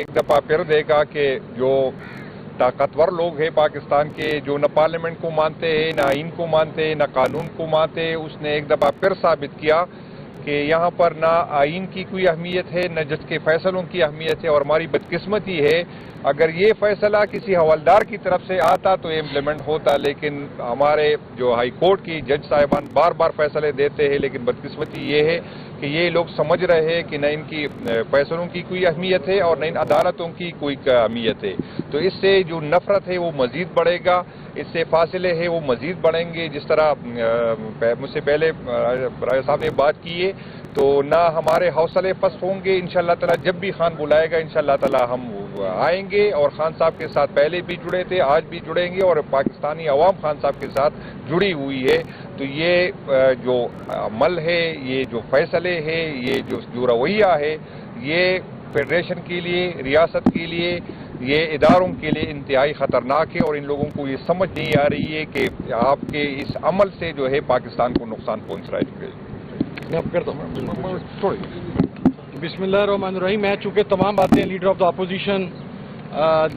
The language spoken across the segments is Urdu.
ایک دفعہ پھر دیکھا کہ جو طاقتور لوگ ہیں پاکستان کے، جو نہ پارلیمنٹ کو مانتے ہیں، نہ آئین کو مانتے ہیں، نہ قانون کو مانتے ہیں، اس نے ایک دفعہ پھر ثابت کیا کہ یہاں پر نہ آئین کی کوئی اہمیت ہے، نہ جج کے فیصلوں کی اہمیت ہے، اور ہماری بدقسمتی ہے اگر یہ فیصلہ کسی حوالدار کی طرف سے آتا تو یہ امپلیمنٹ ہوتا، لیکن ہمارے جو ہائی کورٹ کی جج صاحبان بار بار فیصلے دیتے ہیں، لیکن بدقسمتی یہ ہے کہ یہ لوگ سمجھ رہے ہیں کہ نہ ان کی فیصلوں کی کوئی اہمیت ہے اور نہ ان عدالتوں کی کوئی اہمیت ہے، تو اس سے جو نفرت ہے وہ مزید بڑھے گا، اس سے فاصلے ہیں وہ مزید بڑھیں گے. جس طرح مجھ سے پہلے راجہ صاحب نے بات کی ہے تو نہ ہمارے حوصلے پست ہوں گے. انشاءاللہ تعالی جب بھی خان بلائے گا انشاءاللہ تعالی ہم آئیں گے، اور خان صاحب کے ساتھ پہلے بھی جڑے تھے، آج بھی جڑیں گے، اور پاکستانی عوام خان صاحب کے ساتھ جڑی ہوئی ہے. تو یہ جو عمل ہے، یہ جو فیصلے ہیں، یہ جو رویہ ہے، یہ فیڈریشن کے لیے، ریاست کے لیے، یہ اداروں کے لیے انتہائی خطرناک ہے، اور ان لوگوں کو یہ سمجھ نہیں آ رہی ہے کہ آپ کے اس عمل سے جو ہے پاکستان کو نقصان پہنچ رہا ہے. بسم اللہ الرحمن الرحیم. میں چونکہ تمام باتیں leader of the opposition,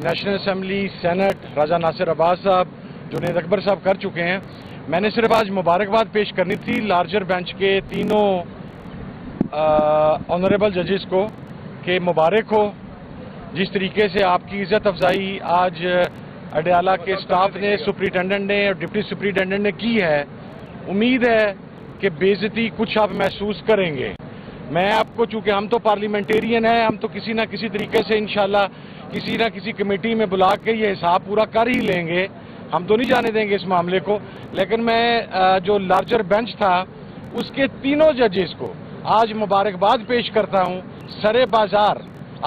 National Assembly, Senate Raja Nasir Abbas صاحب، جنید اکبر صاحب کر چکے ہیں، میں نے صرف آج مبارکباد پیش کرنی تھی لارجر بینچ کے تینوں آنریبل ججز کو کہ مبارک ہو. جس طریقے سے آپ کی عزت افزائی آج اڈیالہ کے سٹاف نے، سپرنٹینڈنٹ نے اور ڈپٹی سپرنٹینڈنٹ نے کی ہے، امید ہے کہ بے عزتی کچھ آپ محسوس کریں گے. میں آپ کو، چونکہ ہم تو پارلیمنٹیرین ہیں، ہم تو کسی نہ کسی طریقے سے انشاءاللہ کسی نہ کسی کمیٹی میں بلا کے یہ حساب پورا کر ہی لیں گے، ہم تو نہیں جانے دیں گے اس معاملے کو. لیکن میں جو لارجر بینچ تھا اس کے تینوں ججز کو آج مبارکباد پیش کرتا ہوں. سرے بازار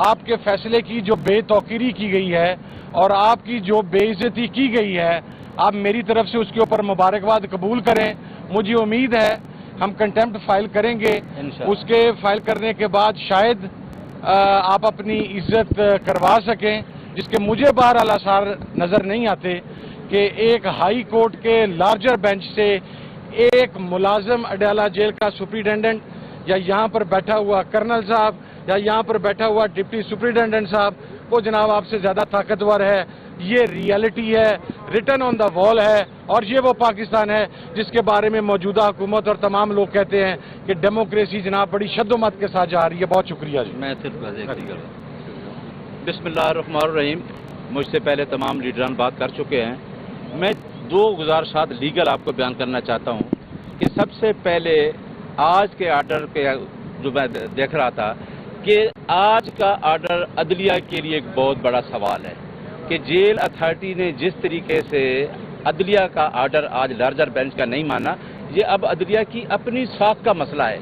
آپ کے فیصلے کی جو بے توقیری کی گئی ہے اور آپ کی جو بے عزتی کی گئی ہے، آپ میری طرف سے اس کے اوپر مبارکباد قبول کریں. مجھے امید ہے ہم کنٹمپٹ فائل کریں گے، اس کے فائل کرنے کے بعد شاید آپ اپنی عزت کروا سکیں، جس کے مجھے بہرحال آثار نظر نہیں آتے کہ ایک ہائی کورٹ کے لارجر بینچ سے ایک ملازم اڈیالہ جیل کا سپرنٹینڈنٹ، یا یہاں پر بیٹھا ہوا کرنل صاحب، یا یہاں پر بیٹھا ہوا ڈپٹی سپرنٹینڈنٹ صاحب، وہ جناب آپ سے زیادہ طاقتور ہے. یہ ریئلٹی ہے، ریٹن آن دا وال ہے، اور یہ وہ پاکستان ہے جس کے بارے میں موجودہ حکومت اور تمام لوگ کہتے ہیں کہ ڈیموکریسی جناب بڑی شد و مت کے ساتھ جا رہی ہے. بہت شکریہ جی. میں صرف بسم اللہ الرحمن الرحیم. مجھ سے پہلے تمام لیڈران بات کر چکے ہیں. میں دو گزارشات لیگل آپ کو بیان کرنا چاہتا ہوں کہ سب سے پہلے آج کے آرڈر کے جو میں دیکھ رہا تھا کہ آج کا آرڈر عدلیہ کے لیے ایک بہت بڑا سوال ہے کہ جیل اتھارٹی نے جس طریقے سے عدلیہ کا آرڈر آج لارجر بینچ کا نہیں مانا، یہ اب عدلیہ کی اپنی ساکھ کا مسئلہ ہے.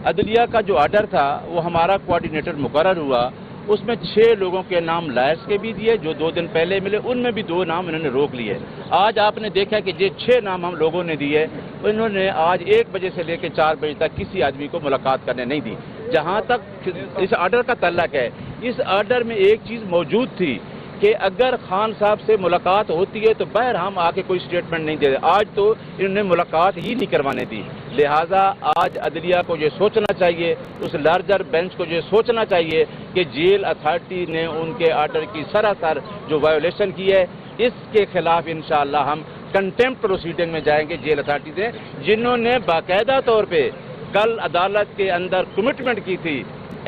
عدلیہ کا جو آرڈر تھا وہ ہمارا کوارڈینیٹر مقرر ہوا، اس میں 6 لوگوں کے نام لائرس کے بھی دیے جو 2 دن پہلے ملے، ان میں بھی 2 نام انہوں نے روک لیے. آج آپ نے دیکھا کہ یہ 6 نام ہم لوگوں نے دیے، انہوں نے آج 1 بجے سے لے کے 4 بجے تک کسی آدمی کو ملاقات کرنے نہیں دی. جہاں تک اس آرڈر کا تعلق ہے، اس آرڈر میں ایک چیز موجود تھی کہ اگر خان صاحب سے ملاقات ہوتی ہے تو باہر ہم آ کے کوئی سٹیٹمنٹ نہیں دے. آج تو انہوں نے ملاقات ہی نہیں کروانے دی. لہٰذا آج عدلیہ کو یہ سوچنا چاہیے، اس لارجر بینچ کو یہ سوچنا چاہیے کہ جیل اتھارٹی نے ان کے آرڈر کی سراسر جو وائیولیشن کی ہے، اس کے خلاف انشاءاللہ ہم کنٹمپٹ پروسیڈنگ میں جائیں گے جیل اتھارٹی سے، جنہوں نے باقاعدہ طور پہ کل عدالت کے اندر کمٹمنٹ کی تھی،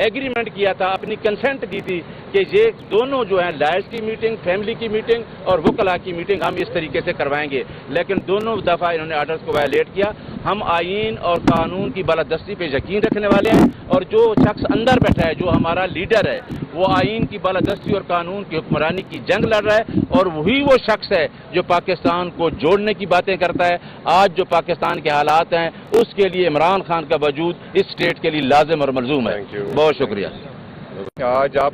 ایگریمنٹ کیا تھا، اپنی کنسنٹ دی تھی کہ یہ دونوں جو ہیں لائرس کی میٹنگ، فیملی کی میٹنگ اور وکلاء کی میٹنگ ہم اس طریقے سے کروائیں گے. لیکن دونوں دفعہ انہوں نے آرڈرز کو وائلیٹ کیا. ہم آئین اور قانون کی بالادستی پہ یقین رکھنے والے ہیں، اور جو شخص اندر بیٹھا ہے، جو ہمارا لیڈر ہے، وہ آئین کی بالادستی اور قانون کی حکمرانی کی جنگ لڑ رہا ہے، اور وہی وہ شخص ہے جو پاکستان کو جوڑنے کی باتیں کرتا ہے. آج جو پاکستان کے حالات ہیں اس کے لیے عمران خان کا وجود اس اسٹیٹ کے لیے لازم اور ملزوم ہے. بہت شکریہ. آج آپ